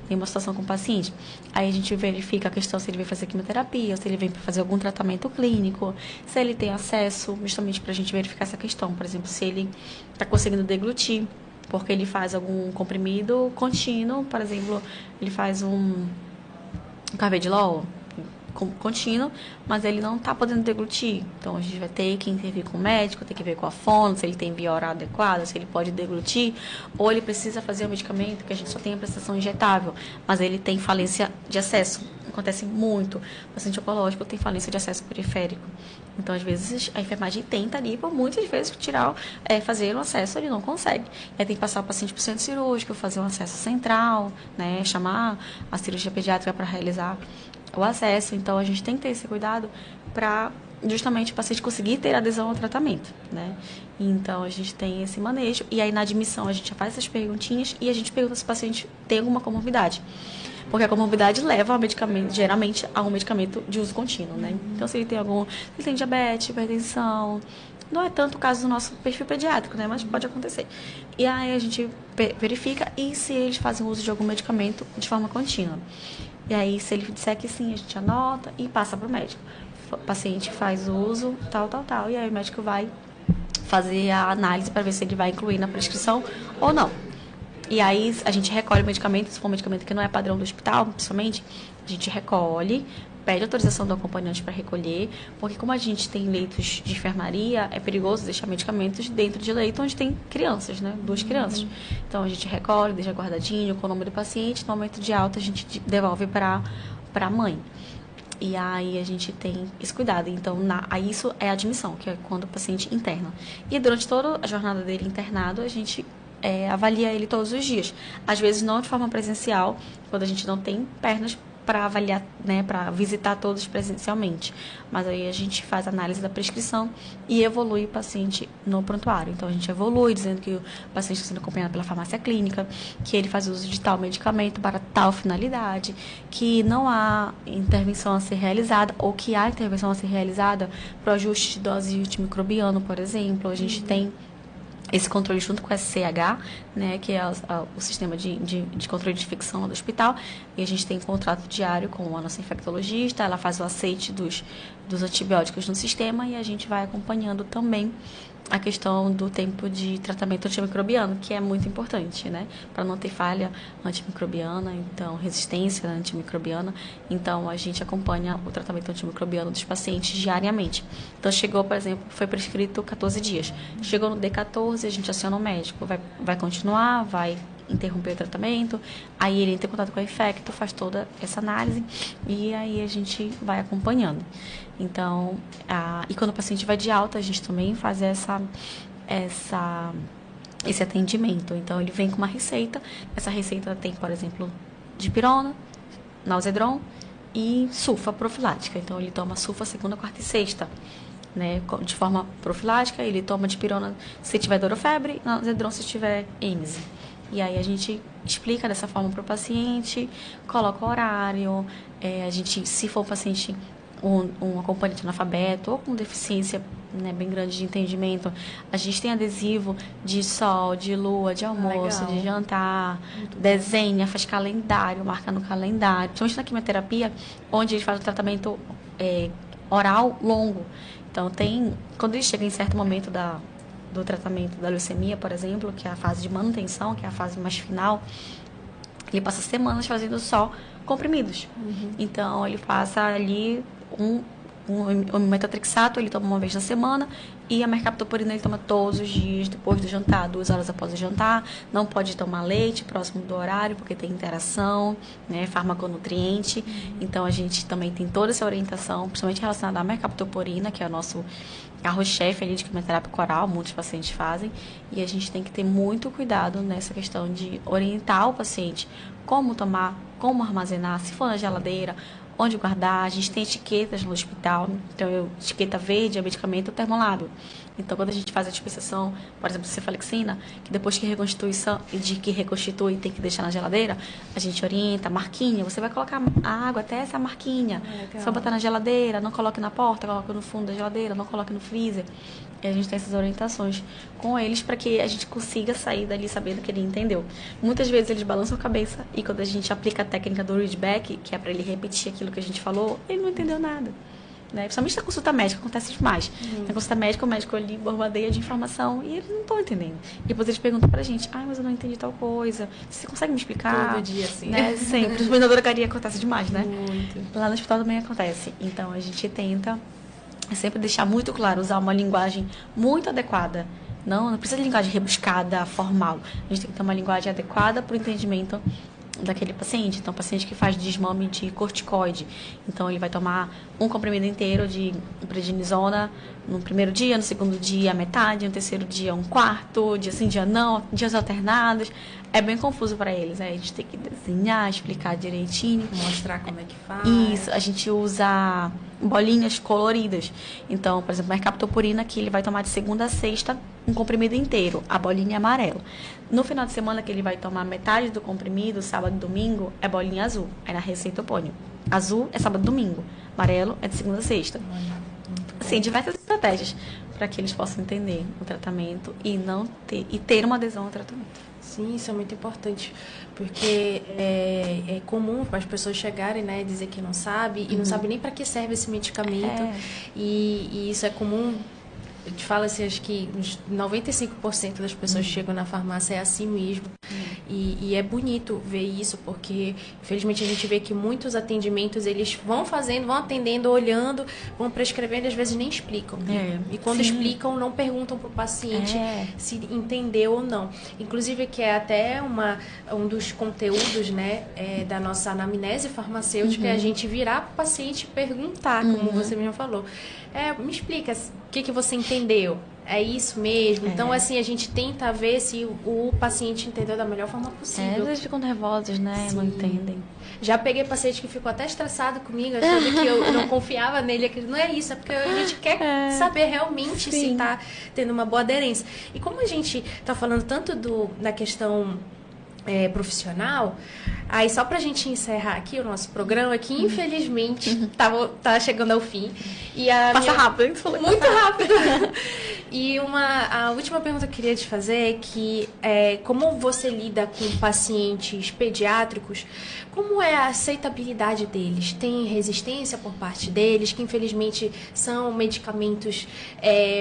nenhuma situação com o paciente. Aí a gente verifica a questão se ele vem fazer quimioterapia, se ele vem para fazer algum tratamento clínico, se ele tem acesso, justamente para a gente verificar essa questão. Por exemplo, se ele está conseguindo deglutir, porque ele faz algum comprimido contínuo, por exemplo, ele faz um carvedilol contínuo, mas ele não está podendo deglutir. Então, a gente vai ter que intervir com o médico, ter que ver com a fono, se ele tem via oral adequada, se ele pode deglutir, ou ele precisa fazer um medicamento que a gente só tem a prestação injetável, mas ele tem falência de acesso. Acontece muito. O paciente oncológico tem falência de acesso periférico. Então, às vezes, a enfermagem tenta ali, por muitas vezes, fazer um acesso, ele não consegue. Aí tem que passar o paciente para o centro cirúrgico, fazer um acesso central, né, chamar a cirurgia pediátrica para realizar o acesso. Então, a gente tem que ter esse cuidado para justamente o paciente conseguir ter adesão ao tratamento, né? Então, a gente tem esse manejo. E aí, na admissão, a gente já faz essas perguntinhas e a gente pergunta se o paciente tem alguma comorbidade. Porque a comorbidade leva ao medicamento, geralmente a um medicamento de uso contínuo, né? Então, se ele tem diabetes, hipertensão, não é tanto o caso do nosso perfil pediátrico, né? Mas pode acontecer. E aí a gente verifica e se eles fazem uso de algum medicamento de forma contínua. E aí, se ele disser que sim, a gente anota e passa para o médico. o paciente faz uso, tal, e aí o médico vai fazer a análise para ver se ele vai incluir na prescrição ou não. E aí a gente recolhe o medicamento, se for um medicamento que não é padrão do hospital, principalmente, a gente recolhe, pede autorização do acompanhante para recolher, porque como a gente tem leitos de enfermaria, é perigoso deixar medicamentos dentro de leito onde tem crianças, né? 2 crianças. Então a gente recolhe, deixa guardadinho com o nome do paciente, no momento de alta a gente devolve para a mãe. E aí a gente tem esse cuidado. Então, aí isso é a admissão, que é quando o paciente interna. E durante toda a jornada dele internado, a gente avalia ele todos os dias. Às vezes não de forma presencial, quando a gente não tem pernas para avaliar, né, para visitar todos presencialmente. Mas aí a gente faz a análise da prescrição e evolui o paciente no prontuário. Então a gente evolui dizendo que o paciente está sendo acompanhado pela farmácia clínica, que ele faz uso de tal medicamento para tal finalidade, que não há intervenção a ser realizada ou que há intervenção a ser realizada para o ajuste de dose antimicrobiano, por exemplo. A gente tem esse controle junto com o SCH, né, que é o sistema de controle de infecção do hospital, e a gente tem contrato diário com a nossa infectologista, ela faz o aceite dos antibióticos no sistema e a gente vai acompanhando também a questão do tempo de tratamento antimicrobiano, que é muito importante, né, para não ter falha antimicrobiana, então resistência antimicrobiana. Então a gente acompanha o tratamento antimicrobiano dos pacientes diariamente. Então chegou, por exemplo, foi prescrito 14 dias. Chegou no D14, a gente aciona o médico, vai continuar, vai interromper o tratamento, aí ele entra em contato com a infecto, faz toda essa análise e aí a gente vai acompanhando. Então, e quando o paciente vai de alta, a gente também faz esse atendimento. Então, ele vem com uma receita. Essa receita tem, por exemplo, dipirona, Nalzedron e sulfa profilática. Então, ele toma sulfa segunda, quarta e sexta, né, de forma profilática. Ele toma dipirona se tiver dor ou febre, Nalzedron se tiver êmese. E aí a gente explica dessa forma para o paciente, coloca o horário, a gente, se for um paciente, um acompanhante analfabeto ou com deficiência, né, bem grande de entendimento, a gente tem adesivo de sol, de lua, de almoço, de jantar, desenha, faz calendário, marca no calendário, principalmente na quimioterapia, onde a gente faz o tratamento oral longo. Então, quando ele chega em certo momento do tratamento da leucemia, por exemplo, que é a fase de manutenção, que é a fase mais final, ele passa semanas fazendo só comprimidos. Então, ele passa ali o metotrexato, ele toma uma vez na semana, e a mercaptoporina ele toma todos os dias, depois do jantar, 2 horas após o jantar. Não pode tomar leite próximo do horário, porque tem interação, né, farmaconutriente. Então, a gente também tem toda essa orientação, principalmente relacionada à mercaptoporina, que é o nosso carro-chefe ali de quimioterapia oral, muitos pacientes fazem, e a gente tem que ter muito cuidado nessa questão de orientar o paciente como tomar, como armazenar, se for na geladeira, onde guardar. A gente tem etiquetas no hospital, então etiqueta verde é medicamento termolábil. Então, quando a gente faz a dispensação, por exemplo, cefalexina, que depois que reconstitui tem que deixar na geladeira, a gente orienta, marquinha, você vai colocar a água até essa marquinha. Você vai botar na geladeira, não coloque na porta, coloque no fundo da geladeira, não coloque no freezer. E a gente tem essas orientações com eles para que a gente consiga sair dali sabendo que ele entendeu. Muitas vezes eles balançam a cabeça e quando a gente aplica a técnica do readback, que é para ele repetir aquilo que a gente falou, ele não entendeu nada. Né? Principalmente na consulta médica acontece demais. Na consulta médica, o médico ali bombardeia de informação e eles não estão entendendo. E depois eles perguntam pra gente, mas eu não entendi tal coisa, você consegue me explicar? Todo dia, assim. Né? Sempre. Principalmente na drogaria acontece demais, né? Muito. Lá no hospital também acontece. Então, a gente tenta sempre deixar muito claro, usar uma linguagem muito adequada. Não precisa de linguagem rebuscada, formal. A gente tem que ter uma linguagem adequada para o entendimento daquele paciente. Então, paciente que faz desmame de corticoide, então ele vai tomar um comprimido inteiro de prednisona no primeiro dia, no segundo dia metade, no terceiro dia um quarto, dia sim, dia não, dias alternados. É bem confuso para eles, né? A gente tem que desenhar, explicar direitinho. Mostrar como é que faz. Isso, a gente usa bolinhas coloridas. Então, por exemplo, mercaptoporina, que ele vai tomar de segunda a sexta um comprimido inteiro, a bolinha é amarela. No final de semana, que ele vai tomar metade do comprimido, sábado e domingo, é bolinha azul. Aí na receita eu ponho. Azul é sábado e domingo, amarelo é de segunda a sexta. Assim, diversas estratégias. para que eles possam entender o tratamento e ter uma adesão ao tratamento. Sim, isso é muito importante, porque é comum as pessoas chegarem, né, dizer que não sabe e não sabe nem para que serve esse medicamento. E isso é comum. Eu te falo assim, acho que uns 95% das pessoas que chegam na farmácia é assim mesmo. E é bonito ver isso, porque infelizmente a gente vê que muitos atendimentos eles vão fazendo, vão atendendo, olhando, vão prescrevendo e às vezes nem explicam. E quando explicam, não perguntam para o paciente se entendeu ou não. Inclusive, que é até um dos conteúdos, né, da nossa anamnese farmacêutica, é a gente virar para o paciente e perguntar, como você mesmo falou. Me explica, o que você entendeu? É isso mesmo? Então, assim, a gente tenta ver se o paciente entendeu da melhor forma possível. Eles ficam nervosos, né? Sim. Não entendem. Já peguei paciente que ficou até estressado comigo, achando que eu não confiava nele. Não é isso, é porque a gente quer saber realmente se está tendo uma boa aderência. E como a gente está falando tanto da questão profissional, aí só pra gente encerrar aqui o nosso programa, que infelizmente tá chegando ao fim. E passa rápido, muito rápido. E a última pergunta que eu queria te fazer é que como você lida com pacientes pediátricos, como é a aceitabilidade deles? Tem resistência por parte deles, que infelizmente são medicamentos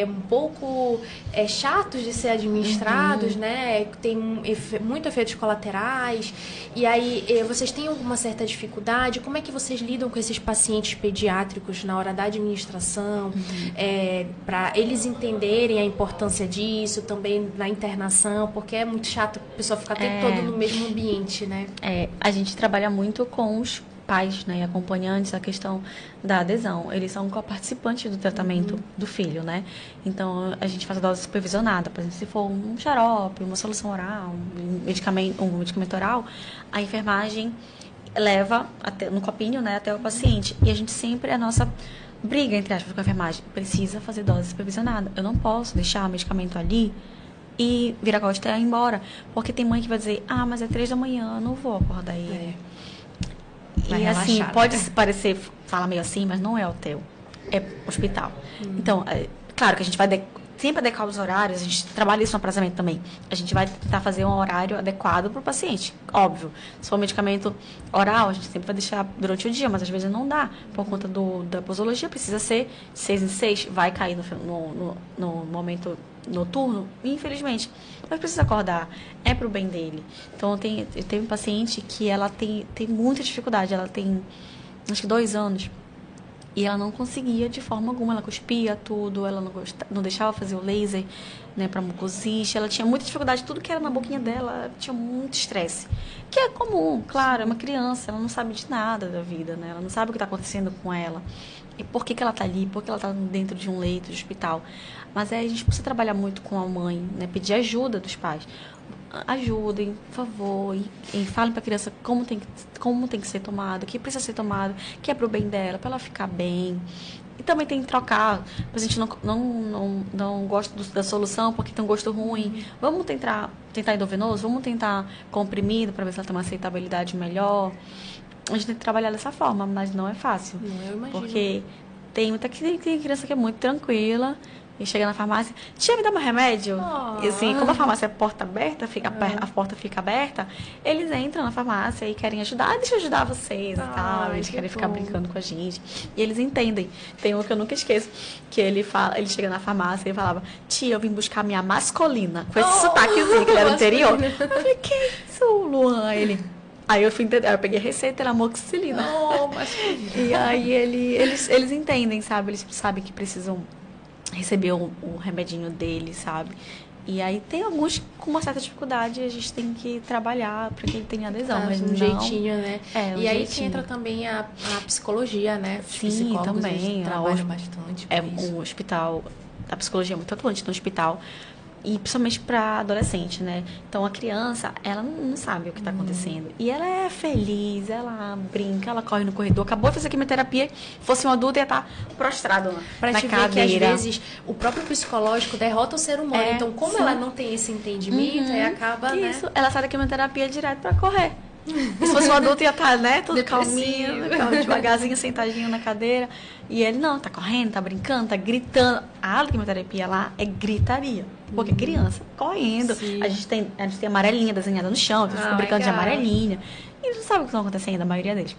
um pouco chatos de ser administrados, né? Tem muito efeitos colaterais. E aí, vocês têm alguma certa dificuldade? Como é que vocês lidam com esses pacientes pediátricos na hora da administração? Para eles entenderem a importância disso, também na internação, porque é muito chato a pessoa ficar o tempo todo no mesmo ambiente, né? A gente trabalha muito com os pais, né, e acompanhantes, a questão da adesão. Eles são coparticipantes do tratamento do filho, né? Então, a gente faz a dose supervisionada. Por exemplo, se for um xarope, uma solução oral, um medicamento oral, a enfermagem leva no copinho, né, até o paciente. E a gente sempre, a nossa briga, entre aspas, com a enfermagem, precisa fazer dose supervisionada. Eu não posso deixar o medicamento ali e virar a costa e ir embora. Porque tem mãe que vai dizer, mas é 3 da manhã, eu não vou acordar ele. E assim, pode parecer, fala meio assim, mas não é hotel, é hospital. Então, claro que a gente vai sempre adequar os horários, a gente trabalha isso no aprazamento também. A gente vai tentar fazer um horário adequado para o paciente, óbvio. Se for um medicamento oral, a gente sempre vai deixar durante o dia, mas às vezes não dá. Por conta da posologia, precisa ser 6 em 6, vai cair no momento noturno, infelizmente. Mas precisa acordar, é pro bem dele. Então, eu tenho um paciente que ela tem muita dificuldade, ela tem, acho que 2 anos, e ela não conseguia de forma alguma, ela cuspia tudo, ela não deixava fazer o laser, né, pra mucosite, ela tinha muita dificuldade, tudo que era na boquinha dela, tinha muito estresse. Que é comum, claro, é uma criança, ela não sabe de nada da vida, né, ela não sabe o que está acontecendo com ela. E por que ela está ali, por que ela está dentro de um leito de hospital. Mas a gente precisa trabalhar muito com a mãe, né? Pedir ajuda dos pais. Ajudem, por favor, e falem para a criança como tem que ser tomado, o que precisa ser tomado, que é para o bem dela, para ela ficar bem. E também tem que trocar, a gente não gosta da solução porque tem um gosto ruim. Vamos tentar endovenoso, vamos tentar comprimido para ver se ela tem uma aceitabilidade melhor. A gente tem que trabalhar dessa forma, mas não é fácil. Eu imagino. Porque tem criança que é muito tranquila e chega na farmácia, tia, me dá um remédio? E assim, como a farmácia é porta aberta, a porta fica aberta, eles entram na farmácia e querem ajudar. Deixa eu ajudar vocês e tal. Eles querem ficar brincando com a gente. E eles entendem. Tem um que eu nunca esqueço, que ele chega na farmácia e falava, tia, eu vim buscar minha masculina. Com esse sotaquezinho que ele era do interior. Eu falei, que isso, Luan? Aí eu fui entender, eu peguei a receita, era amoxicilina. E aí eles entendem, sabe? Eles sabem que precisam receber o remedinho deles, sabe? E aí tem alguns com uma certa dificuldade e a gente tem que trabalhar para que ele tenha adesão. Mas um jeitinho, né? E aí que entra também a psicologia, né? Os Sim, também. Trabalham bastante com isso. Um hospital, a psicologia é muito atuante no hospital. E principalmente para adolescente, né? Então, a criança, ela não sabe o que está acontecendo. E ela é feliz, ela brinca, ela corre no corredor. Acabou de fazer quimioterapia, fosse um adulto, ia estar prostrado na cadeira. Ver que, às vezes, o próprio psicológico derrota o ser humano. Então, como ela não tem esse entendimento, aí acaba, né? Isso, ela sai da quimioterapia direto para correr. Se fosse um adulto ia estar, né, tudo Depressivo. calminho, devagarzinho, sentadinho na cadeira. E ele não, tá correndo, tá brincando, tá gritando. A aula de quimioterapia lá é gritaria. Porque criança correndo. Sim. A gente tem amarelinha desenhada no chão, então fica brincando de legal. amarelinha. E eles não sabem o que está acontecendo, a maioria deles.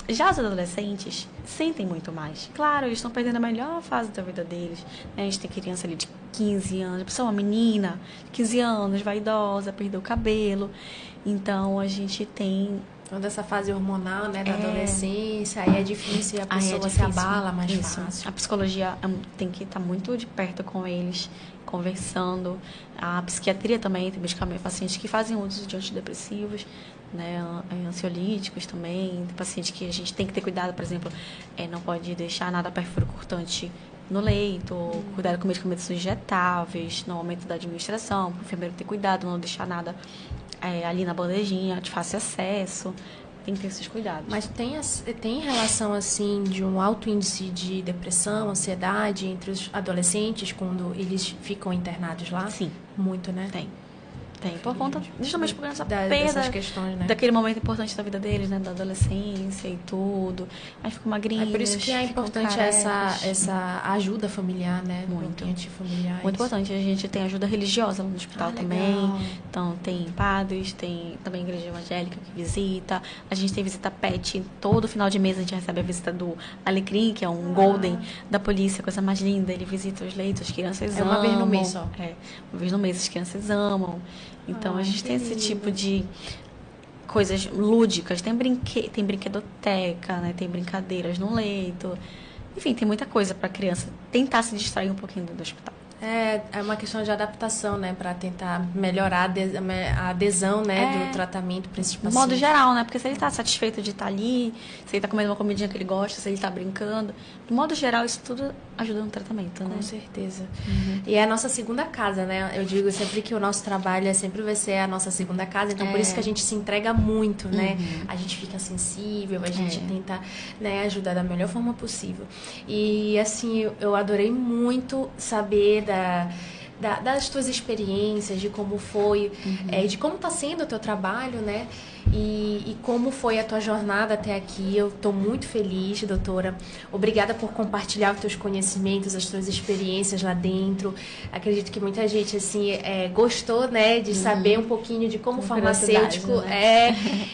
Já os adolescentes sentem muito mais. Claro, eles estão perdendo a melhor fase da vida deles. Né? A gente tem criança ali de 15 anos, a pessoa, uma menina de 15 anos, vaidosa, perdeu o cabelo. Então, a gente tem... Toda essa fase hormonal, né, da adolescência, aí é difícil e a pessoa se abala mais fácil. A psicologia tem que estar muito de perto com eles, conversando. A psiquiatria também, tem pacientes que fazem uso de antidepressivos, né, ansiolíticos também. Tem pacientes que a gente tem que ter cuidado, por exemplo, não pode deixar nada perfuro-cortante no leito, cuidado com medicamentos injetáveis, no momento da administração, para o enfermeiro ter cuidado, não deixar nada ali na bandejinha, de fácil acesso. Tem que ter esses cuidados. Mas tem relação, assim, de um alto índice de depressão, ansiedade entre os adolescentes quando eles ficam internados lá? Sim. Muito, né? Tem, por conta, justamente por essa dessas questões, né? daquele momento importante da vida deles, né, da adolescência e tudo. Aí fica magrinhos. É por isso que é importante essa ajuda familiar, né? Muito. Ambiente familiar. Muito importante. A gente tem ajuda religiosa no hospital também. Legal. Então, tem padres, tem também a igreja evangélica que visita. A gente tem visita pet. Todo final de mês a gente recebe a visita do Alecrim, que é um golden da polícia, coisa mais linda. Ele visita os leitos, as crianças amam. Uma vez no mês só. Uma vez no mês as crianças amam. Então, a gente tem esse tipo de coisas lúdicas. Tem brinquedoteca, né? Tem brincadeiras no leito. Enfim, tem muita coisa para a criança tentar se distrair um pouquinho do hospital. É uma questão de adaptação, né? Para tentar melhorar a adesão, né? Do tratamento para esses pacientes. De modo geral, né? Porque se ele está satisfeito de estar ali, se ele está comendo uma comidinha que ele gosta, se ele está brincando, de modo geral, isso tudo ajuda no tratamento, né? Com certeza. E é a nossa segunda casa, né? Eu digo sempre que o nosso trabalho sempre vai ser a nossa segunda casa, então por isso que a gente se entrega muito, né? A gente fica sensível, a gente tenta, né, ajudar da melhor forma possível. E, assim, eu adorei muito saber das tuas experiências, de como foi, de como está sendo o teu trabalho, né? E como foi a tua jornada até aqui. Eu estou muito feliz, doutora. Obrigada por compartilhar os teus conhecimentos, as tuas experiências lá dentro. Acredito que muita gente, assim, gostou, né, de saber um pouquinho de como farmacêutico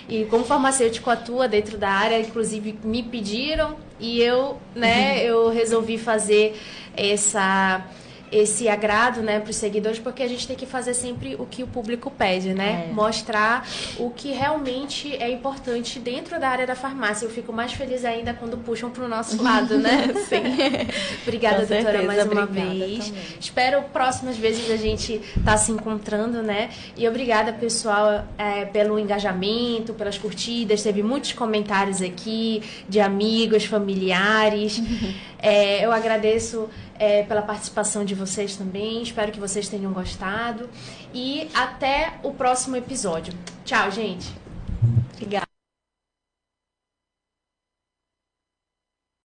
e como farmacêutico atua dentro da área. Inclusive, me pediram e eu, né, eu resolvi fazer esse agrado, né, para os seguidores, porque a gente tem que fazer sempre o que o público pede, né? Mostrar o que realmente é importante dentro da área da farmácia. Eu fico mais feliz ainda quando puxam para o nosso lado, né? Sim. Obrigada, com doutora, certeza, mais uma vez. Também. Espero próximas vezes a gente estar se encontrando, né? E obrigada, pessoal, pelo engajamento, pelas curtidas. Teve muitos comentários aqui de amigos, familiares. Eu agradeço pela participação de vocês também. Espero que vocês tenham gostado. E até o próximo episódio. Tchau, gente. Obrigada.